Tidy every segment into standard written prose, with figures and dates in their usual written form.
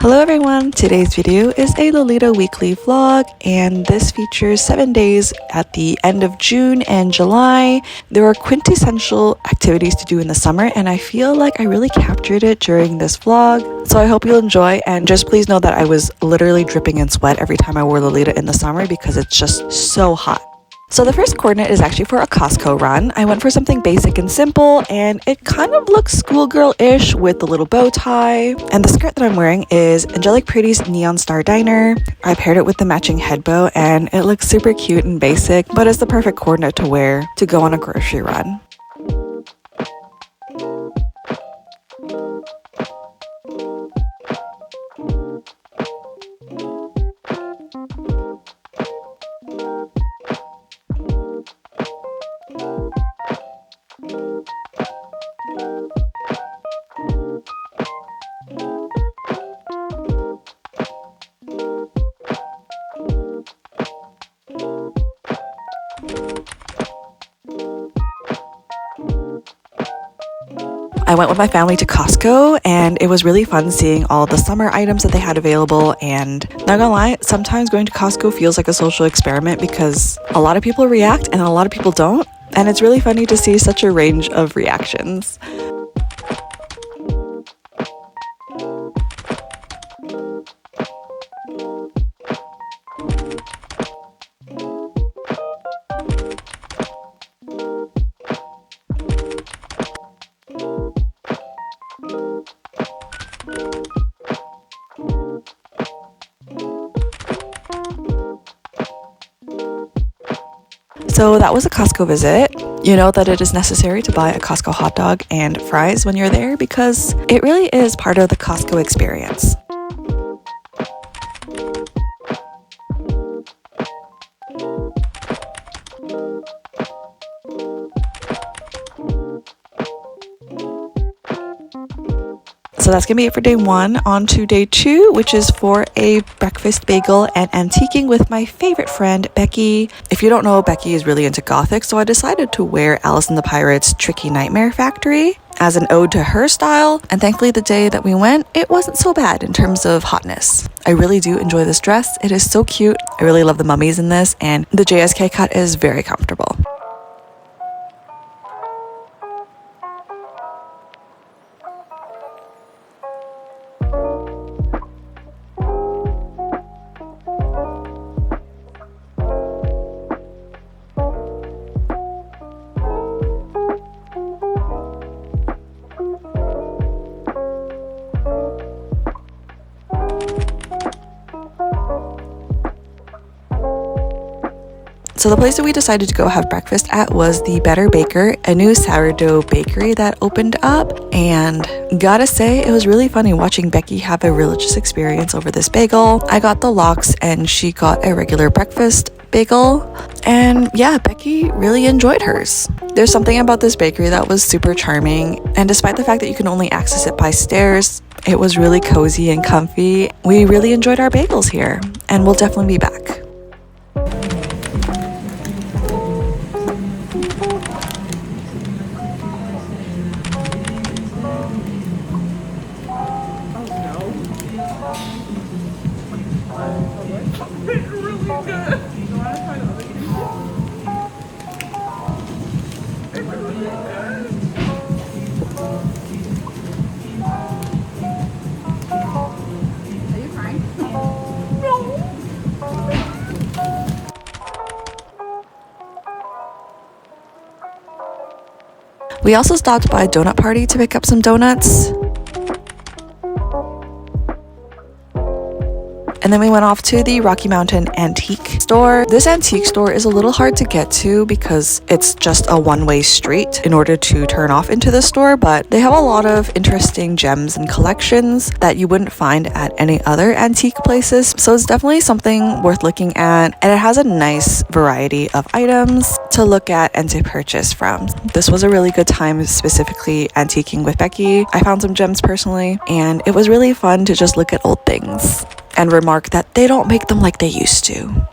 Hello everyone, today's video is a Lolita weekly vlog and this features 7 days at the end of June and July. There are quintessential activities to do in the summer and I feel like I really captured it during this vlog. So I hope you'll enjoy, and just please know that I was literally dripping in sweat every time I wore Lolita in the summer because it's just so hot. So the first coordinate is actually for a Costco run. I went for something basic and simple, and it kind of looks schoolgirl-ish with the little bow tie. And the skirt that I'm wearing is Angelic Pretty's Neon Star Diner. I paired it with the matching head bow, and it looks super cute and basic, but it's the perfect coordinate to wear to go on a grocery run. I went with my family to Costco and it was really fun seeing all the summer items that they had available, and not gonna lie, sometimes going to Costco feels like a social experiment because a lot of people react and a lot of people don't, and it's really funny to see such a range of reactions. So that was a Costco visit. You know that it is necessary to buy a Costco hot dog and fries when you're there because it really is part of the Costco experience. So that's gonna be it for day one. On to day two, which is for a breakfast bagel and antiquing with my favorite friend, Becky. If you don't know, Becky is really into Gothic, so I decided to wear Alice and the Pirates' Tricky Nightmare Factory as an ode to her style. And thankfully the day that we went, it wasn't so bad in terms of hotness. I really do enjoy this dress. It is so cute. I really love the mummies in this, and the JSK cut is very comfortable. So the place that we decided to go have breakfast at was the Better Baker, a new sourdough bakery that opened up, and gotta say, it was really funny watching Becky have a religious experience over this bagel. I got the lox and she got a regular breakfast bagel, and yeah, Becky really enjoyed hers. There's something about this bakery that was super charming, and despite the fact that you can only access it by stairs, it was really cozy and comfy. We really enjoyed our bagels here, and we'll definitely be back. We also stopped by Donut Party to pick up some donuts. And then we went off to the Rocky Mountain Antique store. This antique store is a little hard to get to because it's just a one-way street in order to turn off into the store, but they have a lot of interesting gems and collections that you wouldn't find at any other antique places. So it's definitely something worth looking at, and it has a nice variety of items to look at and to purchase from. This was a really good time, specifically antiquing with Becky. I found some gems personally, and it was really fun to just look at old things and remark that they don't make them like they used to.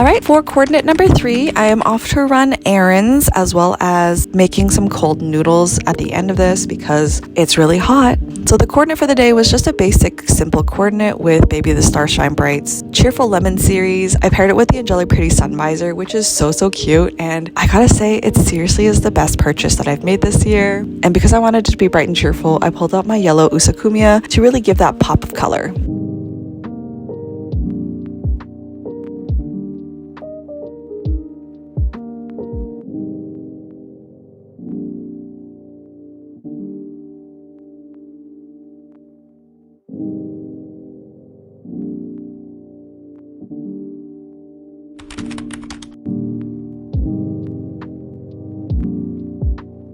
Alright, for coordinate number 3, I am off to run errands as well as making some cold noodles at the end of this because it's really hot. So the coordinate for the day was just a basic, simple coordinate with Baby the Stars Shine Bright's Cheerful Lemon series. I paired it with the Angelic Pretty Sun Visor, which is so cute, and I gotta say, it seriously is the best purchase that I've made this year. And because I wanted it to be bright and cheerful, I pulled out my yellow Usakumia to really give that pop of color.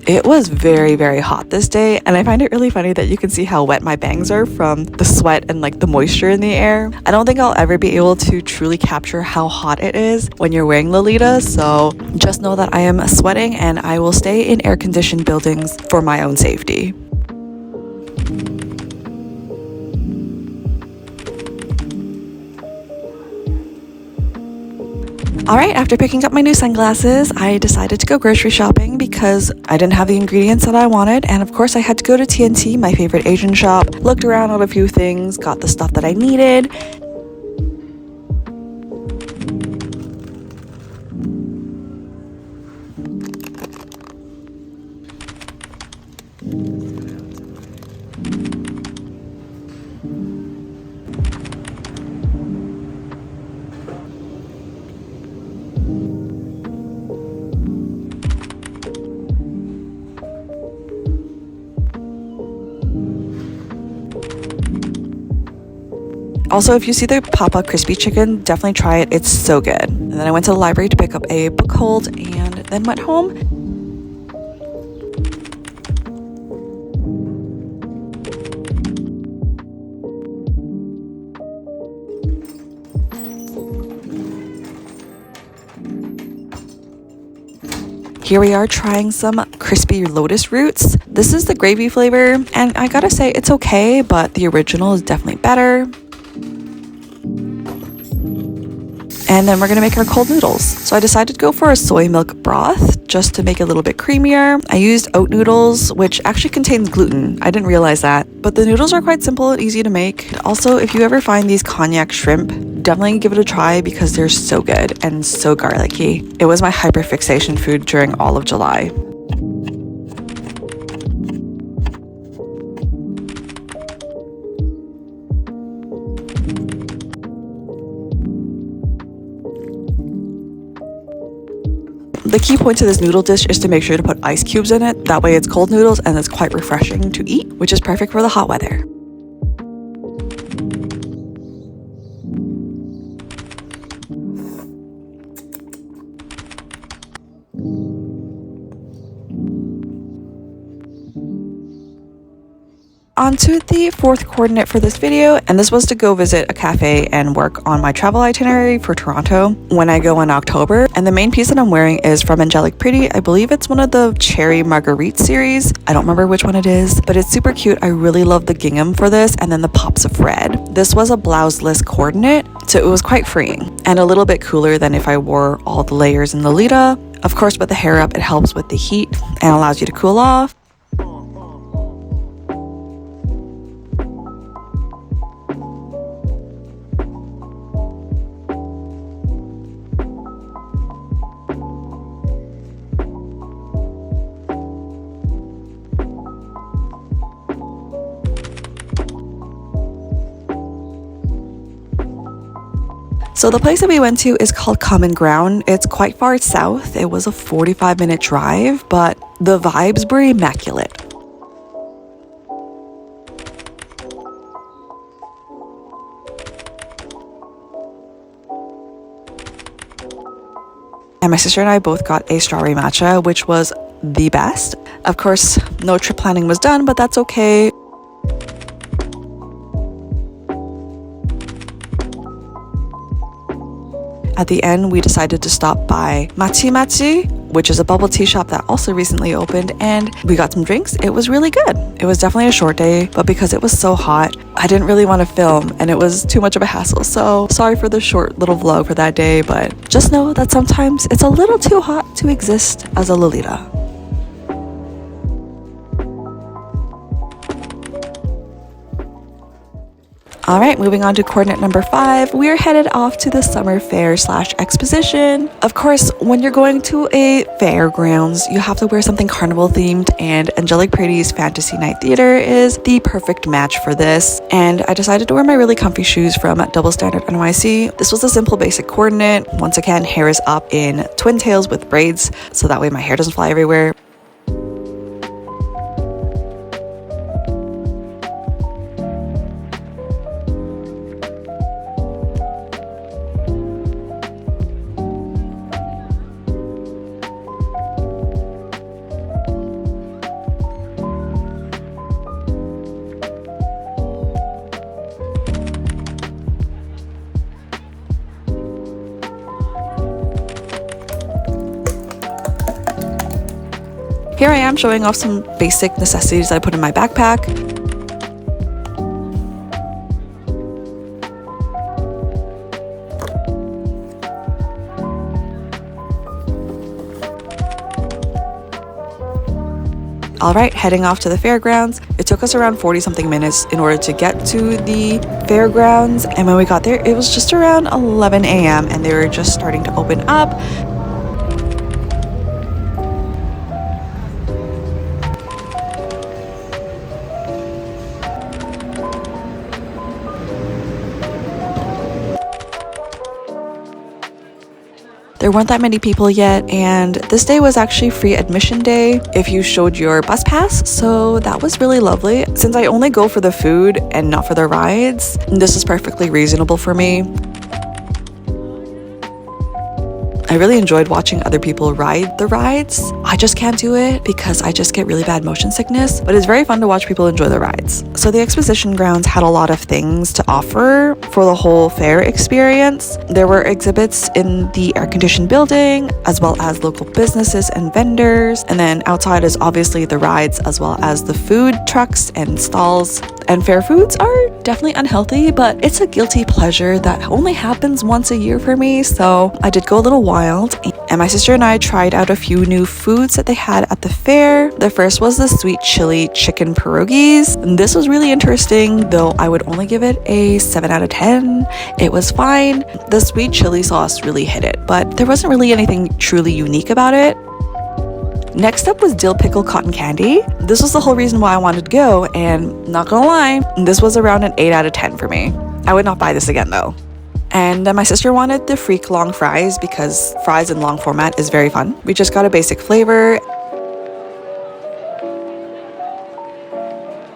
It was very hot this day, and I find it really funny that you can see how wet my bangs are from the sweat and like the moisture in the air. I don't think I'll ever be able to truly capture how hot it is when you're wearing Lolita, so just know that I am sweating and I will stay in air-conditioned buildings for my own safety. Alright, after picking up my new sunglasses, I decided to go grocery shopping because I didn't have the ingredients that I wanted, and of course I had to go to TNT, my favorite Asian shop, looked around at a few things, got the stuff that I needed. Also, if you see the Papa Crispy Chicken, definitely try it. It's so good. And then I went to the library to pick up a book hold and then went home. Here we are trying some crispy lotus roots. This is the gravy flavor, and I gotta say it's okay, but the original is definitely better. And then we're gonna make our cold noodles. So I decided to go for a soy milk broth just to make it a little bit creamier. I used oat noodles, which actually contains gluten. I didn't realize that, but the noodles are quite simple and easy to make. Also, if you ever find these cognac shrimp, definitely give it a try because they're so good and so garlicky. It was my hyperfixation food during all of July. The key point to this noodle dish is to make sure to put ice cubes in it. That way it's cold noodles and it's quite refreshing to eat, which is perfect for the hot weather. On to the fourth coordinate for this video, and this was to go visit a cafe and work on my travel itinerary for Toronto when I go in October. And the main piece that I'm wearing is from Angelic Pretty. I believe it's one of the Cherry Marguerite series. I don't remember which one it is, but it's super cute. I really love the gingham for this and then the pops of red. This was a blouseless coordinate, so it was quite freeing and a little bit cooler than if I wore all the layers in Lolita. Of course, with the hair up, it helps with the heat and allows you to cool off. So the place that we went to is called Common Ground. It's quite far south. It was a 45-minute drive, but the vibes were immaculate. And my sister and I both got a strawberry matcha, which was the best. Of course, no trip planning was done, but that's okay. At the end, we decided to stop by Machi Machi, which is a bubble tea shop that also recently opened, and we got some drinks. It was really good. It was definitely a short day, but because it was so hot, I didn't really want to film and it was too much of a hassle. So sorry for the short little vlog for that day, but just know that sometimes it's a little too hot to exist as a Lolita. All right, moving on to coordinate number 5. We're headed off to the summer fair / exposition. Of course, when you're going to a fairgrounds, you have to wear something carnival themed, and Angelic Pretty's Fantasy Night Theater is the perfect match for this. And I decided to wear my really comfy shoes from Double Standard NYC. This was a simple basic coordinate. Once again, hair is up in twin tails with braids, so that way my hair doesn't fly everywhere. Here I am showing off some basic necessities that I put in my backpack. All right, heading off to the fairgrounds. It took us around 40 something minutes in order to get to the fairgrounds. And when we got there, it was just around 11 a.m. and they were just starting to open up. There weren't that many people yet, and this day was actually free admission day if you showed your bus pass, so that was really lovely. Since I only go for the food and not for the rides, this is perfectly reasonable for me. I really enjoyed watching other people ride the rides. I just can't do it because I just get really bad motion sickness, but it's very fun to watch people enjoy the rides. So the exposition grounds had a lot of things to offer for the whole fair experience. There were exhibits in the air-conditioned building, as well as local businesses and vendors. And then outside is obviously the rides, as well as the food trucks and stalls. And fair foods are definitely unhealthy, but it's a guilty pleasure that only happens once a year for me, so I did go a little wild. And my sister and I tried out a few new foods that they had at the fair. The first was the sweet chili chicken pierogies. And this was really interesting, though I would only give it a 7 out of 10. It was fine. The sweet chili sauce really hit it, but there wasn't really anything truly unique about it. Next up was dill pickle cotton candy. This was the whole reason why I wanted to go, and not gonna lie, this was around an 8 out of 10 for me. I would not buy this again though. And then my sister wanted the freak long fries because fries in long format is very fun. We just got a basic flavor.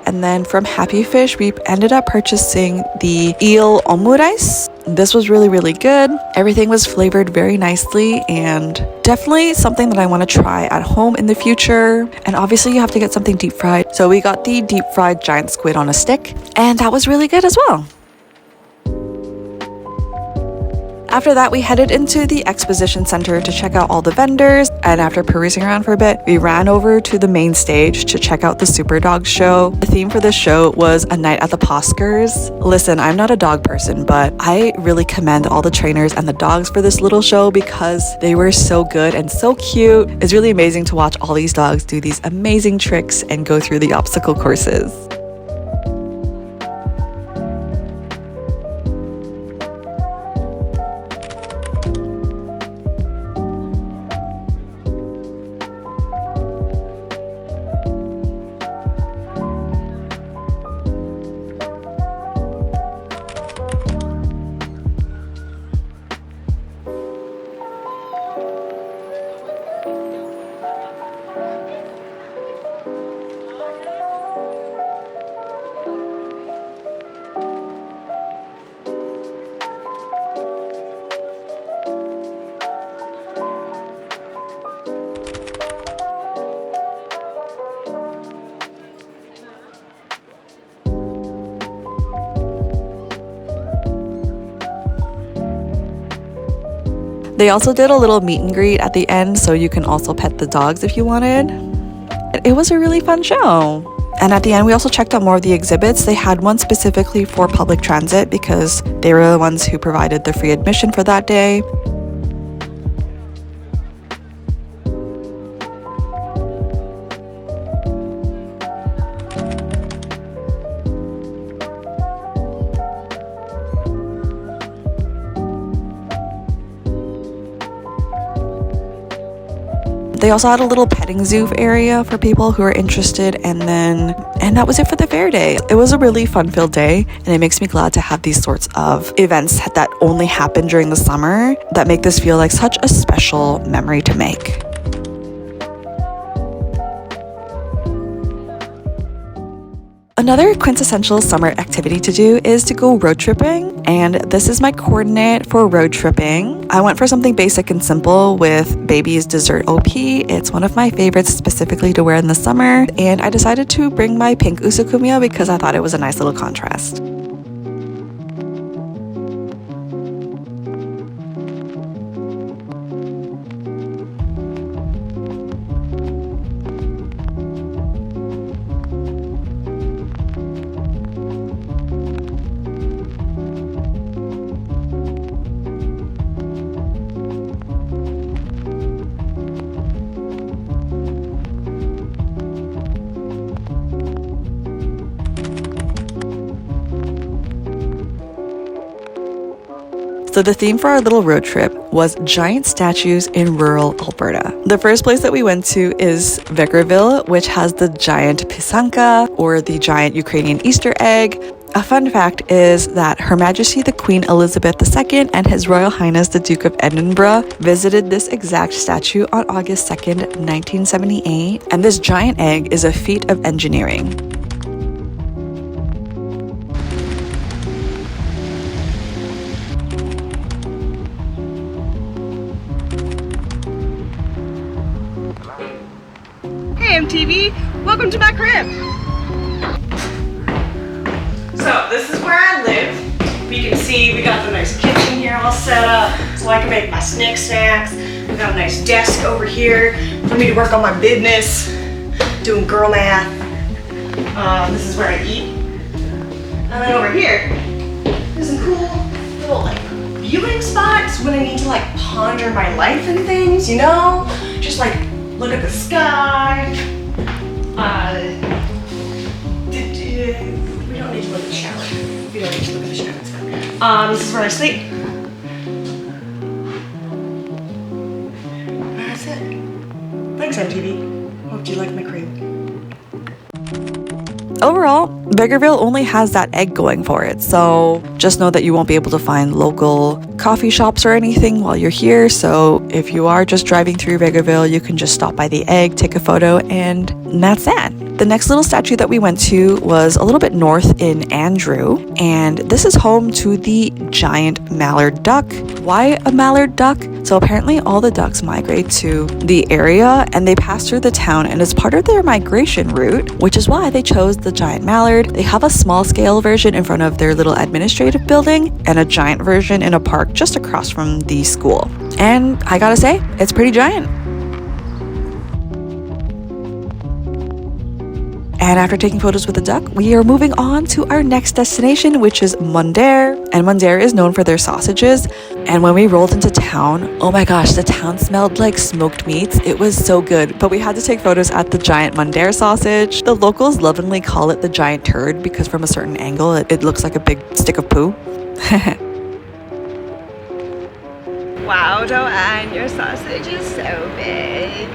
And then from Happy Fish, we ended up purchasing the eel omurice. This was really, really good. Everything was flavored very nicely and definitely something that I want to try at home in the future. And obviously you have to get something deep fried. So we got the deep fried giant squid on a stick, and that was really good as well. After that, we headed into the exposition center to check out all the vendors, and after perusing around for a bit, we ran over to the main stage to check out the Super Dog show. The theme for this show was A Night at the Poscars. Listen, I'm not a dog person, but I really commend all the trainers and the dogs for this little show because they were so good and so cute. It's really amazing to watch all these dogs do these amazing tricks and go through the obstacle courses. They also did a little meet and greet at the end, so you can also pet the dogs if you wanted. It was a really fun show. And at the end, we also checked out more of the exhibits. They had one specifically for public transit because they were the ones who provided the free admission for that day. They also had a little petting zoo area for people who are interested, and that was it for the fair day. It was a really fun-filled day, and it makes me glad to have these sorts of events that only happen during the summer that make this feel like such a special memory to make. Another quintessential summer activity to do is to go road tripping, and this is my coordinate for road tripping. I went for something basic and simple with Baby's Dessert OP. It's one of my favorites specifically to wear in the summer, and I decided to bring my pink usukumya because I thought it was a nice little contrast. So the theme for our little road trip was giant statues in rural Alberta. The first place that we went to is Vegreville, which has the giant pisanka, or the giant Ukrainian Easter egg. A fun fact is that Her Majesty the Queen Elizabeth II and His Royal Highness the Duke of Edinburgh visited this exact statue on August 2nd, 1978, and this giant egg is a feat of engineering. Hey MTV, welcome to my crib. So this is where I live. You can see we got the nice kitchen here all set up so I can make my snacks. We got a nice desk over here for me to work on my business, doing girl math. This is where I eat. And then over here, there's some cool little like viewing spots when I need to like ponder my life and things, you know? Just like look at the sky. We don't need to look at the shower. We don't need to look at the shower. It's fine. This is where I sleep. That's it. Thanks, MTV. Hope you like my crib. Overall, Vegreville only has that egg going for it, so just know that you won't be able to find local coffee shops or anything while you're here. So if you are just driving through Vegreville, you can just stop by the egg, take a photo, and that's that. The next little statue that we went to was a little bit north in Andrew, and this is home to the giant mallard duck. Why a mallard duck? So apparently all the ducks migrate to the area and they pass through the town, and it's part of their migration route, which is why they chose the giant mallard. They have a small scale version in front of their little administrative building and a giant version in a park just across from the school. And I gotta say, it's pretty giant. And after taking photos with the duck, we are moving on to our next destination, which is Mundare. And Mundare is known for their sausages. And when we rolled into town, oh my gosh, the town smelled like smoked meats. It was so good. But we had to take photos at the giant Mundare sausage. The locals lovingly call it the giant turd because from a certain angle, it looks like a big stick of poo. Wow, Joanne, your sausage is so big.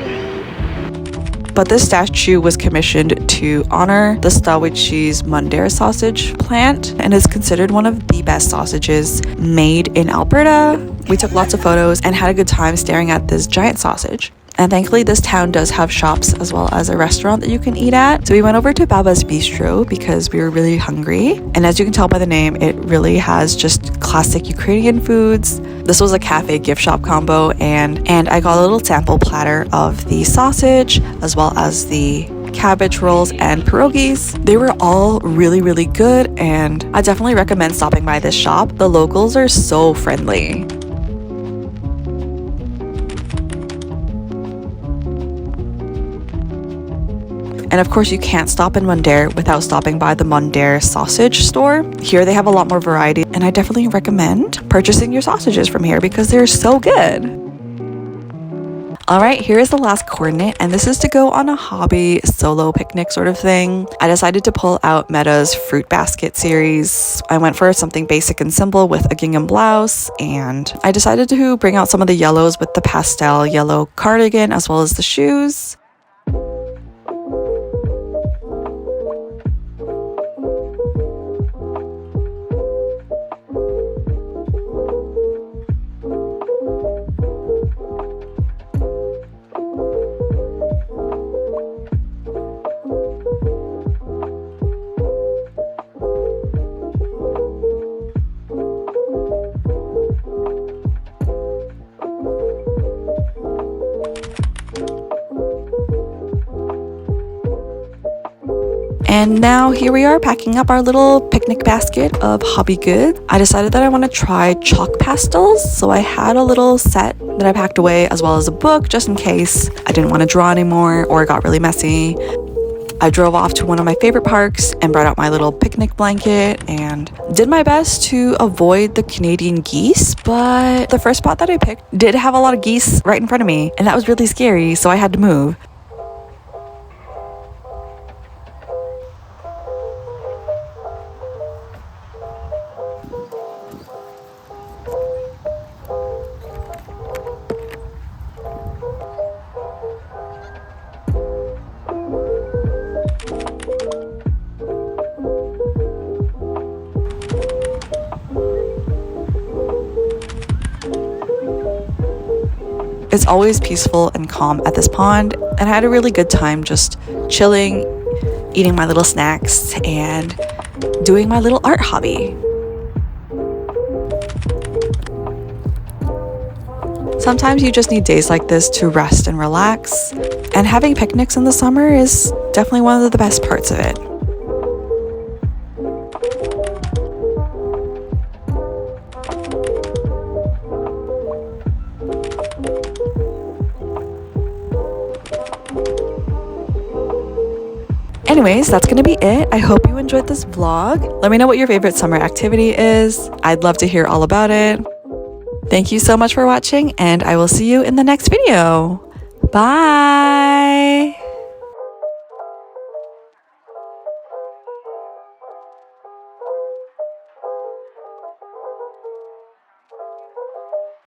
But this statue was commissioned to honor the Stawichi's Mundare sausage plant and is considered one of the best sausages made in Alberta. We took lots of photos and had a good time staring at this giant sausage. And thankfully, this town does have shops as well as a restaurant that you can eat at. So we went over to Baba's Bistro because we were really hungry. And as you can tell by the name, it really has just classic Ukrainian foods. This was a cafe gift shop combo, and I got a little sample platter of the sausage as well as the cabbage rolls and pierogies. They were all really, really good, and I definitely recommend stopping by this shop. The locals are so friendly. And of course, you can't stop in Mundare without stopping by the Mundare sausage store. Here they have a lot more variety, and I definitely recommend purchasing your sausages from here because they're so good. Alright, here is the last coordinate, and this is to go on a hobby solo picnic sort of thing. I decided to pull out Meta's fruit basket series. I went for something basic and simple with a gingham blouse, and I decided to bring out some of the yellows with the pastel yellow cardigan as well as the shoes. And now here we are packing up our little picnic basket of hobby goods. I decided that I want to try chalk pastels, so I had a little set that I packed away as well as a book just in case I didn't want to draw anymore or it got really messy. I drove off to one of my favorite parks and brought out my little picnic blanket and did my best to avoid the Canadian geese, but the first spot that I picked did have a lot of geese right in front of me, and that was really scary, so I had to move. It's always peaceful and calm at this pond, and I had a really good time just chilling, eating my little snacks, and doing my little art hobby. Sometimes you just need days like this to rest and relax, and having picnics in the summer is definitely one of the best parts of it. Anyways, that's gonna be it. I hope you enjoyed this vlog. Let me know what your favorite summer activity is. I'd love to hear all about it. Thank you so much for watching, and I will see you in the next video. Bye!